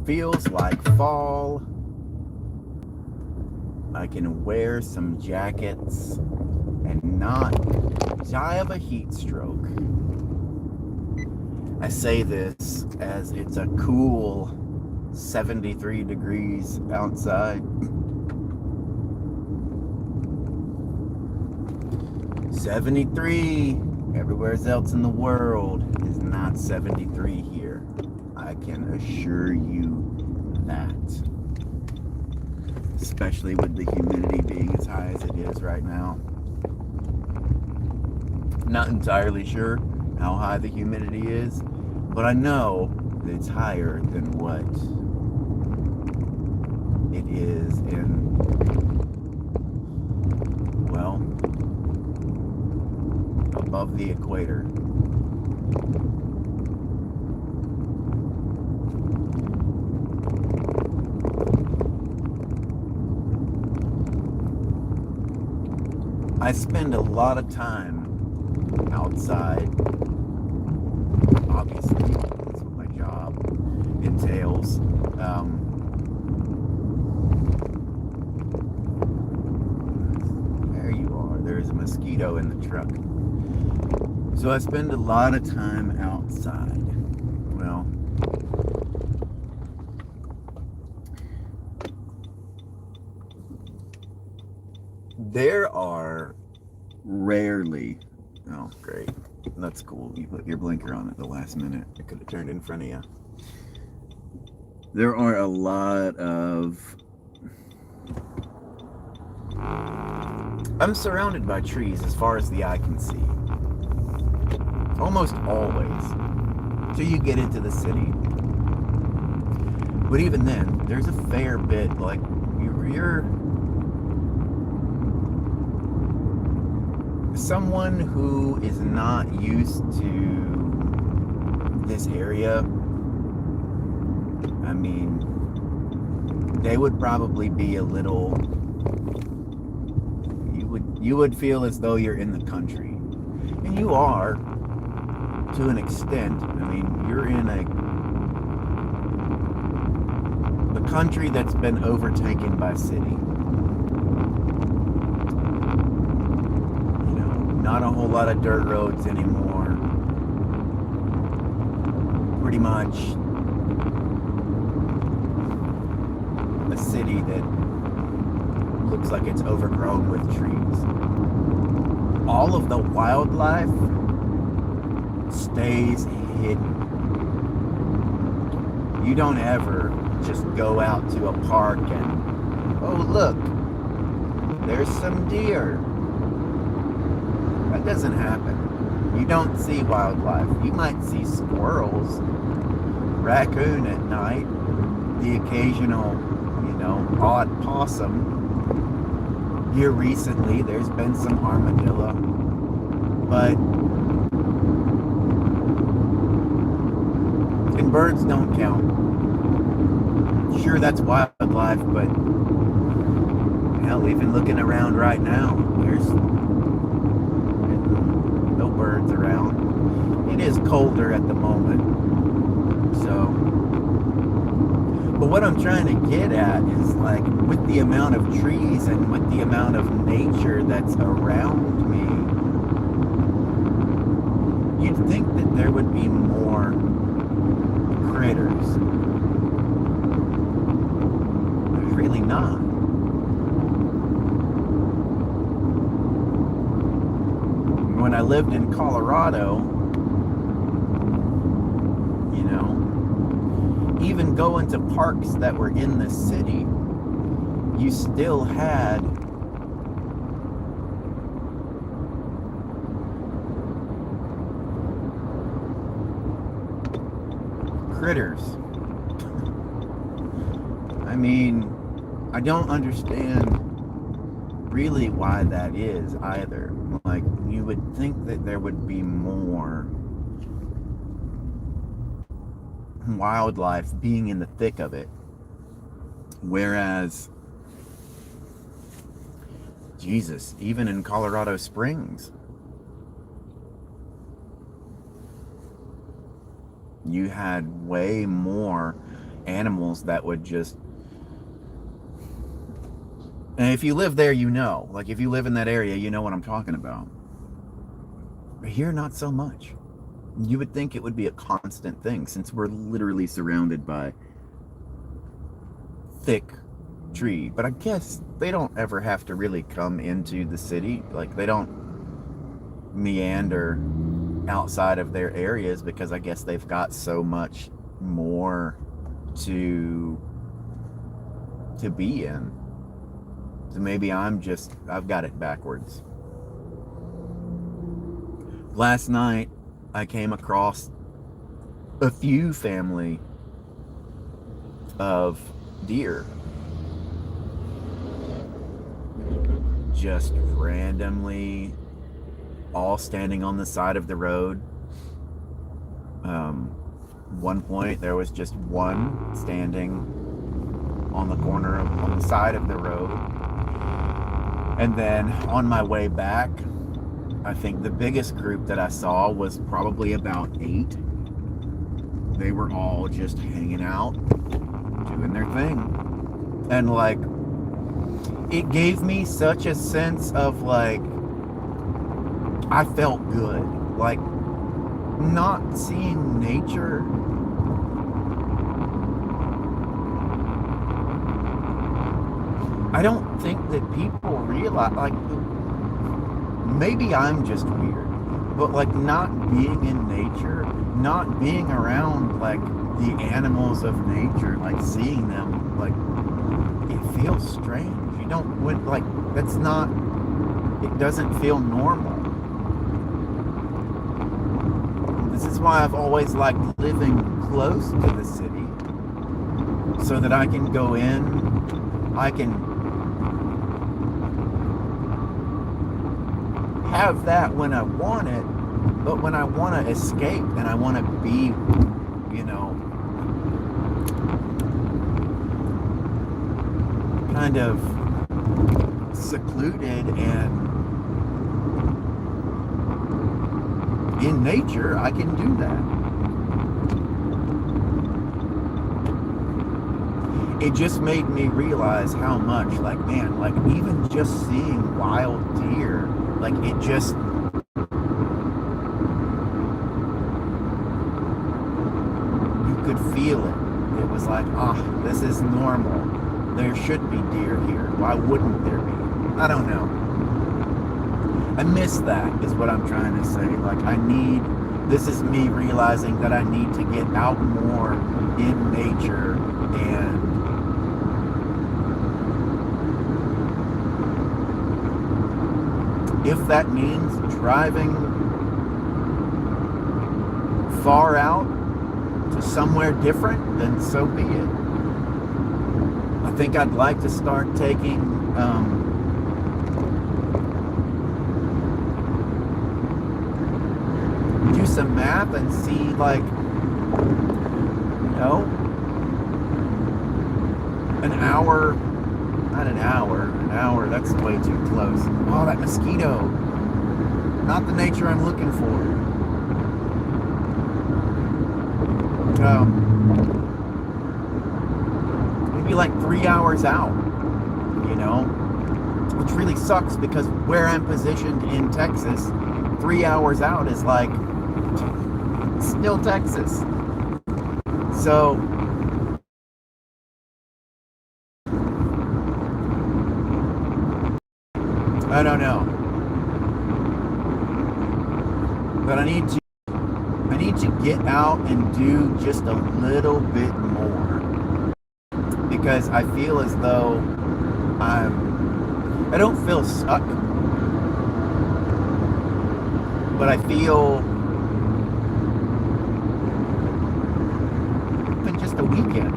feels like fall. I can wear some jackets and not die of a heat stroke. I say this as it's a cool 73 degrees outside. 73. Everywhere else in the world is not 73 here. I can assure you that. Especially with the humidity being as high as it is right now. Not entirely sure how high the humidity is, but I know that it's higher than what it is in, well, above the equator. I spend a lot of time outside. Obviously, that's what my job entails. There you are. There's a mosquito in the truck. So I spend a lot of time outside. Well, there are rarely, oh great, that's cool, you put your blinker on at the last minute. It could have turned in front of you. There are a lot of, I'm surrounded by trees as far as the eye can see. Almost always. Till you get into the city. But even then, there's a fair bit, like, you're someone who is not used to this area. I mean, they would probably be a little, you would feel as though you're in the country. And you are, to an extent. I mean, you're in a country that's been overtaken by city. You know, not a whole lot of dirt roads anymore. Pretty much a city that looks like it's overgrown with trees. All of the wildlife stays hidden. You don't ever just go out to a park and, oh look, there's some deer. That doesn't happen. You don't see wildlife. You might see squirrels, raccoon at night, the occasional, you know, odd possum. Here recently, there's been some armadillo, but and birds don't count. Sure, that's wildlife, but hell, even looking around right now, there's no birds around. It is colder at the moment, so. But what I'm trying to get at is, like, with the amount of trees and with the amount of nature that's around me, you'd think that there would be more critters. There's really not. When I lived in Colorado, you know, even going to parks that were in the city, you still had critters. I mean, I don't understand really why that is either. Like, you would think that there would be more wildlife being in the thick of it, whereas, Jesus, even in Colorado Springs, you had way more. animals that would just, and if you live there, you know, like if you live in that area, you know what I'm talking about. But here, not so much. You would think it would be a constant thing since we're literally surrounded by thick tree. But I guess they don't ever have to really come into the city. Like they don't meander outside of their areas because I guess they've got so much more to be in. So maybe I've got it backwards. Last night I came across a few family of deer just randomly all standing on the side of the road. One point there was just one standing on the side of the road. And then on my way back, I think the biggest group that I saw was probably about 8. They were all just hanging out, doing their thing. And like, it gave me such a sense of like, I felt good. Like, not seeing nature I don't think that people realize, like, maybe I'm just weird, but like not being in nature, not being around like the animals of nature, like seeing them, like it feels strange. You don't like that's not. It doesn't feel normal. This is why I've always liked living close to the city, so that I can go in, I can have that when I want it, but when I want to escape and I want to be, kind of secluded and in nature, I can do that. It just made me realize how much, like, man, like even just seeing wild deer, like it just, you could feel it. It was like, this is normal. There should be deer here. Why wouldn't there be? I don't know. I miss that, is what I'm trying to say. Like, this is me realizing that I need to get out more in nature, and if that means driving far out to somewhere different, then so be it. I think I'd like to start taking do some math and see, like, an hour, that's way too close. Oh, that mosquito. Not the nature I'm looking for. Maybe like 3 hours out, which really sucks because where I'm positioned in Texas, 3 hours out is like still Texas. So I don't know, but I need to get out and do just a little bit more, because I feel as though I don't feel stuck, but I feel even just a weekend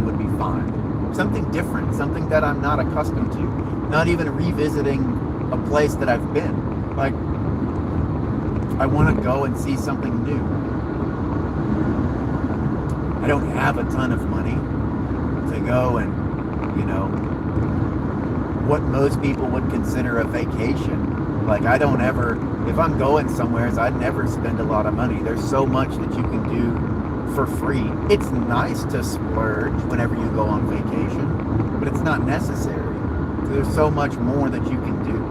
would be fine. Something different, something that I'm not accustomed to, not even revisiting a place that I've been. Like, I want to go and see something new. I don't have a ton of money to go and, what most people would consider a vacation. Like, I don't ever, if I'm going somewhere, I'd never spend a lot of money. There's so much that you can do for free. It's nice to splurge whenever you go on vacation, but it's not necessary. There's so much more that you can do.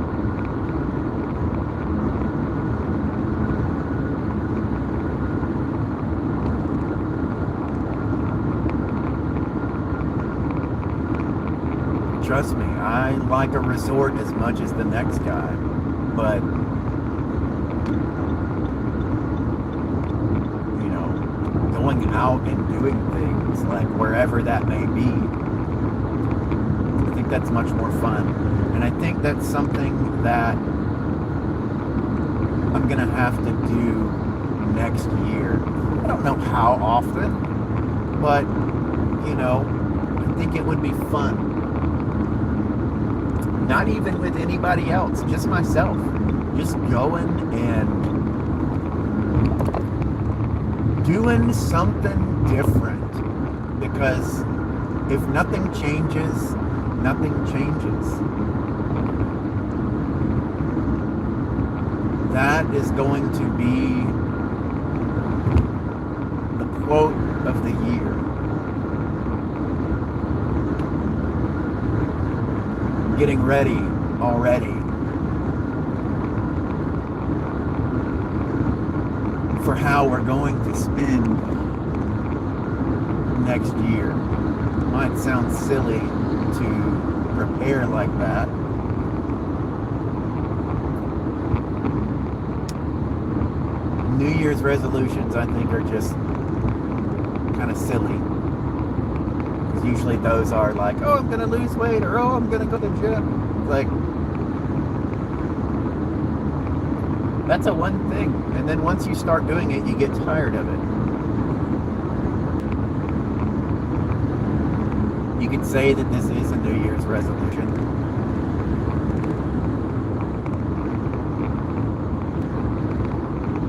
Trust me, I like a resort as much as the next guy, but going out and doing things, like wherever that may be, I think that's much more fun. And I think that's something that I'm gonna have to do next year. I don't know how often, but I think it would be fun. Not even with anybody else, just myself. Just going and doing something different. Because if nothing changes, nothing changes. That is going to be the quote of the year. Getting ready already for how we're going to spend next year. Might sound silly to prepare like that. New Year's resolutions, I think, are just kind of silly. Because usually those are like, oh, I'm going to lose weight, or oh, I'm going to go to the gym. Like, that's a one thing. And then once you start doing it, you get tired of it. You could say that this is a New Year's resolution.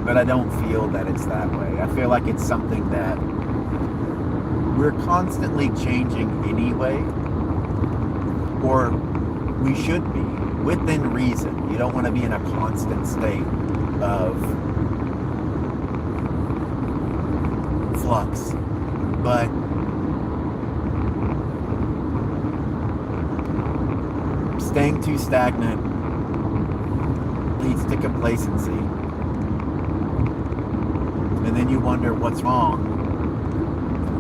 But I don't feel that it's that way. I feel like it's something that we're constantly changing anyway. Or we should be, within reason. You don't want to be in a constant state of flux. But staying too stagnant leads to complacency. And then you wonder what's wrong.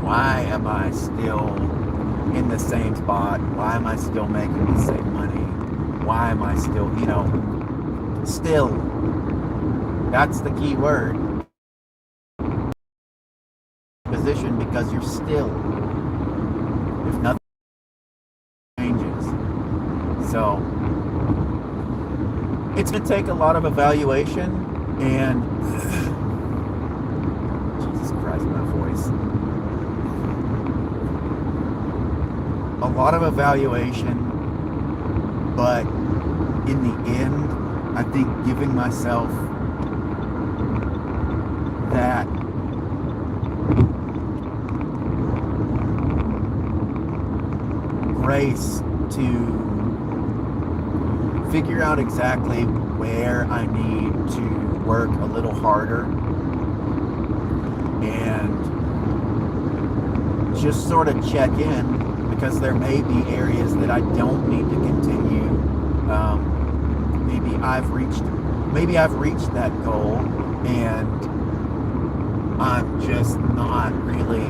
Why am I still in the same spot? Why am I still making the same money? Why am I still, still? That's the key word. Position, because you're still. If nothing changes. So, it's going to take a lot of evaluation and Jesus Christ, my voice. A lot of evaluation, but in the end, I think giving myself that grace to figure out exactly where I need to work a little harder and just sort of check in, because there may be areas that I don't need to continue. Maybe I've reached that goal and I'm just not really,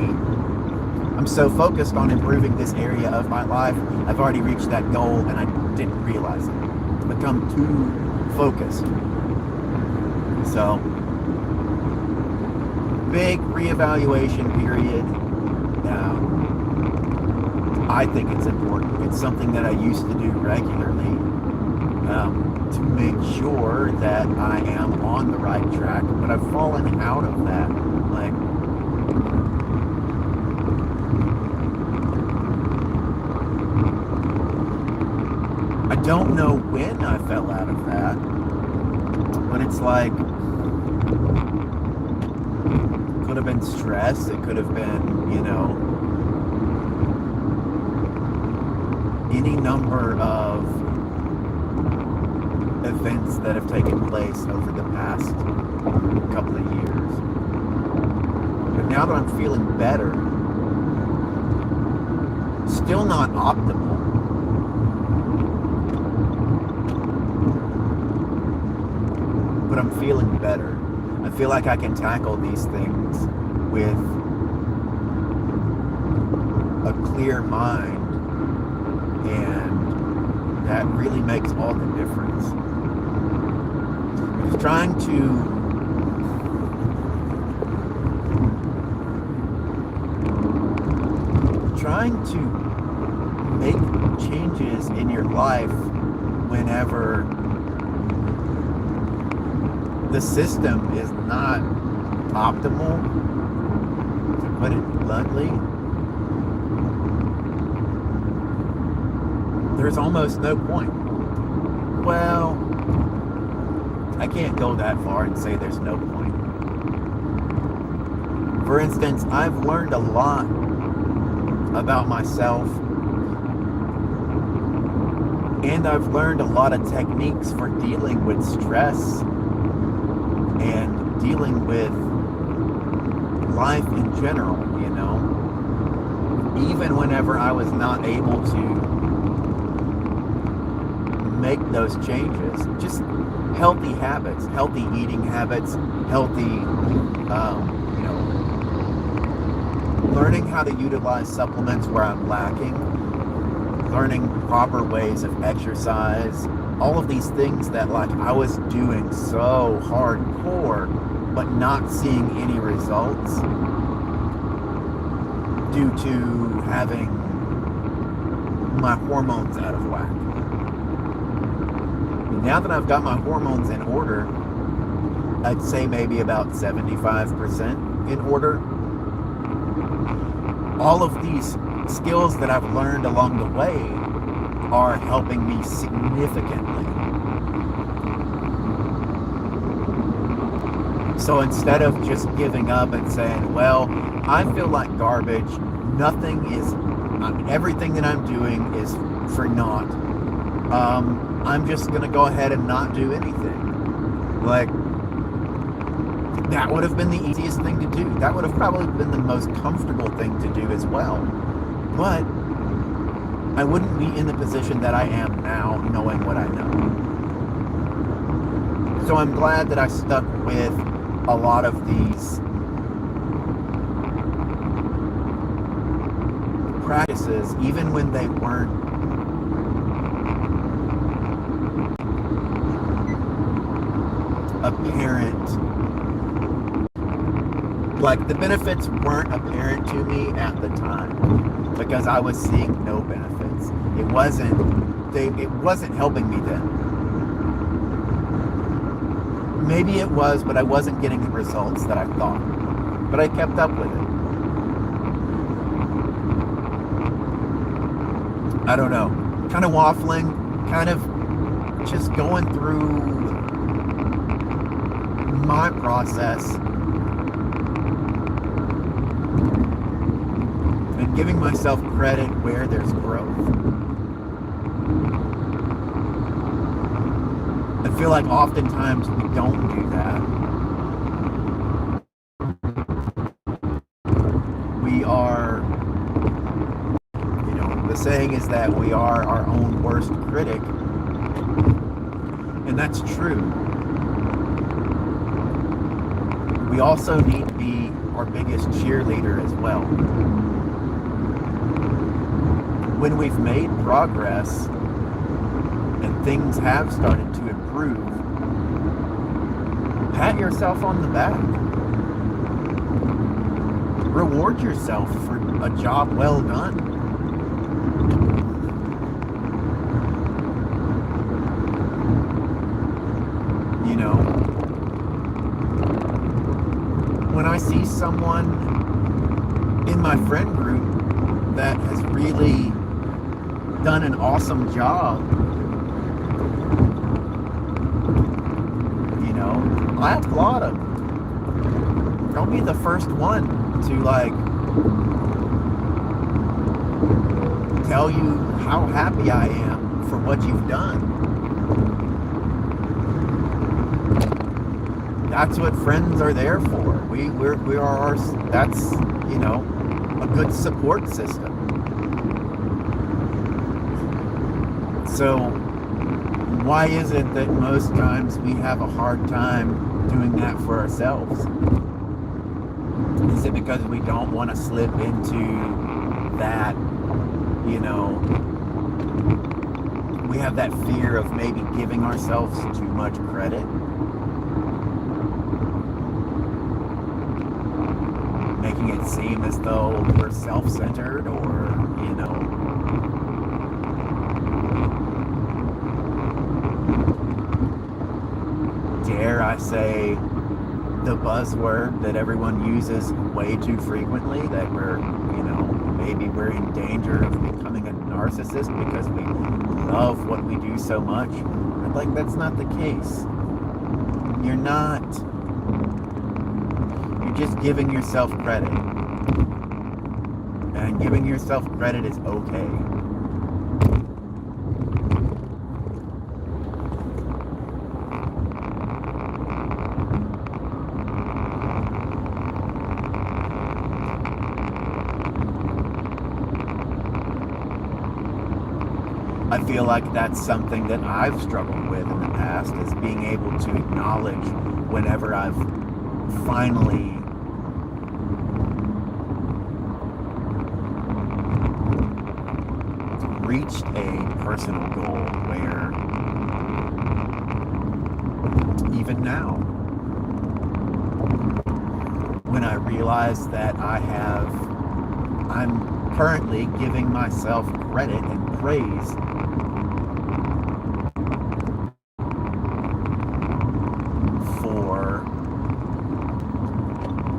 I'm so focused on improving this area of my life. I've already reached that goal and I didn't realize it. It's become too focused. So, big reevaluation period. I think it's important. It's something that I used to do regularly to make sure that I am on the right track, but I've fallen out of that. Like, I don't know when I fell out of that, but it's like, it could have been stress, it could have been, any number of events that have taken place over the past couple of years. But now that I'm feeling better, still not optimal, but I'm feeling better. I feel like I can tackle these things with a clear mind, and that really makes all the difference. It's trying to make changes in your life whenever the system is not optimal, to put it bluntly, there's almost no point. Well, I can't go that far and say there's no point. For instance, I've learned a lot about myself, and I've learned a lot of techniques for dealing with stress and dealing with life in general, you know. Even whenever I was not able to make those changes, just healthy habits, healthy eating habits, healthy, learning how to utilize supplements where I'm lacking, learning proper ways of exercise, all of these things that like I was doing so hardcore, but not seeing any results due to having my hormones out of whack. Now that I've got my hormones in order, I'd say maybe about 75% in order. All of these skills that I've learned along the way are helping me significantly. So instead of just giving up and saying, well, I feel like garbage, everything that I'm doing is for naught, I'm just going to go ahead and not do anything. Like, that would have been the easiest thing to do. That would have probably been the most comfortable thing to do as well. But I wouldn't be in the position that I am now, knowing what I know. So I'm glad that I stuck with a lot of these practices, even when they weren't apparent. Like, the benefits weren't apparent to me at the time because I was seeing no benefits. It wasn't helping me then. Maybe it was, but I wasn't getting the results that I thought. But I kept up with it. I don't know. Kind of waffling, kind of just going through my process and giving myself credit where there's growth. I feel like oftentimes we don't do that. We are, the saying is that we are our own worst critic, and that's true. We also need to be our biggest cheerleader as well. When we've made progress and things have started to improve, pat yourself on the back. Reward yourself for a job well done. When I see someone in my friend group that has really done an awesome job, I applaud them. Don't be the first one to tell you how happy I am for what you've done. That's what friends are there for. We are our, that's, you know, a good support system. So why is it that most times we have a hard time doing that for ourselves? Is it because we don't want to slip into that, you know, we have that fear of maybe giving ourselves too much credit? Making it seem as though we're self-centered, or, you know, dare I say the buzzword that everyone uses way too frequently, that we're, you know, maybe we're in danger of becoming a narcissist because we love what we do so much. But like, that's not the case. You're not. You're just giving yourself credit. And giving yourself credit is okay. I feel like that's something that I've struggled with in the past, is being able to acknowledge whenever I've finally reached a personal goal where, even now, when I realize that I'm currently giving myself credit and praise for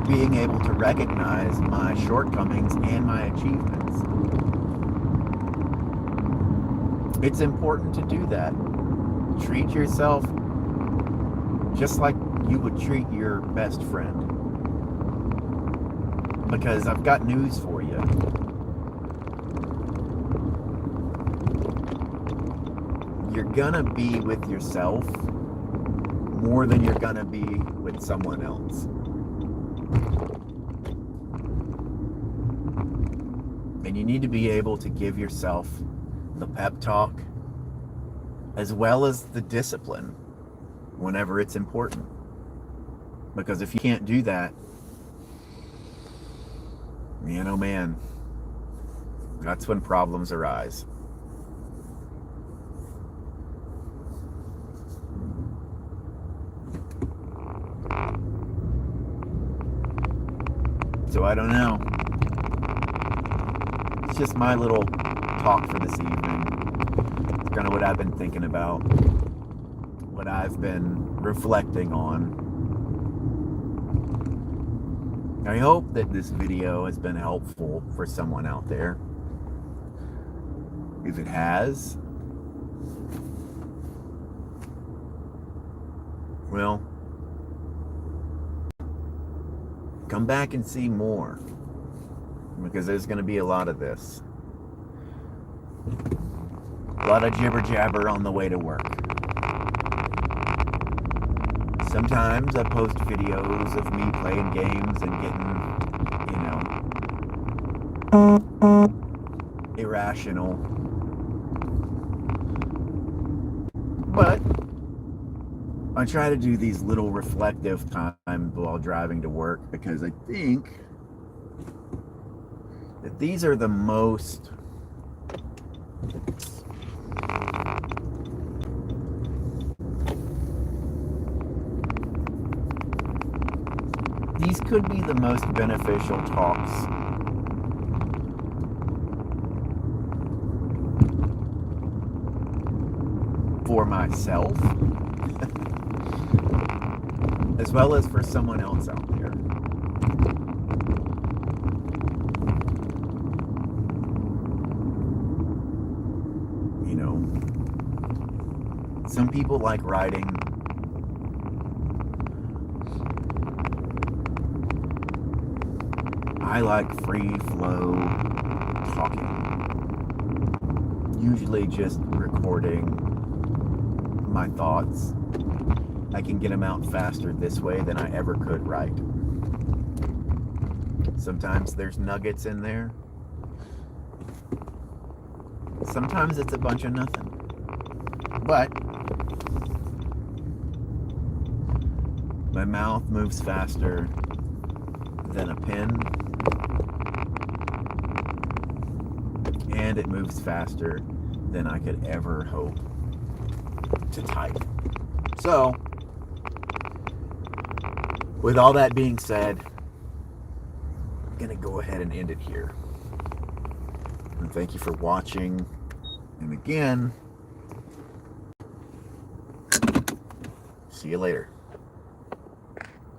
being able to recognize my shortcomings and my achievements. It's important to do that. Treat yourself just like you would treat your best friend. Because I've got news for you. You're gonna be with yourself more than you're gonna be with someone else. And you need to be able to give yourself the pep talk as well as the discipline whenever it's important. Because if you can't do that, man, oh man, that's when problems arise. So I don't know. It's just my little talk for this evening. It's kind of what I've been thinking about, what I've been reflecting on. I hope that this video has been helpful for someone out there. If it has, well, come back and see more, because there's going to be a lot of this. A lot of jibber jabber on the way to work. Sometimes I post videos of me playing games and getting, irrational. But I try to do these little reflective times while driving to work, because I think that these are the most these could be the most beneficial talks for myself as well as for someone else out there. You know, some people like writing. I like free flow talking. Usually just recording my thoughts I can get them out faster this way than I ever could write. Sometimes there's nuggets in there. Sometimes it's a bunch of nothing. But my mouth moves faster than a pen, and it moves faster than I could ever hope to type. So, with all that being said, I'm going to go ahead and end it here. And thank you for watching. And again, see you later.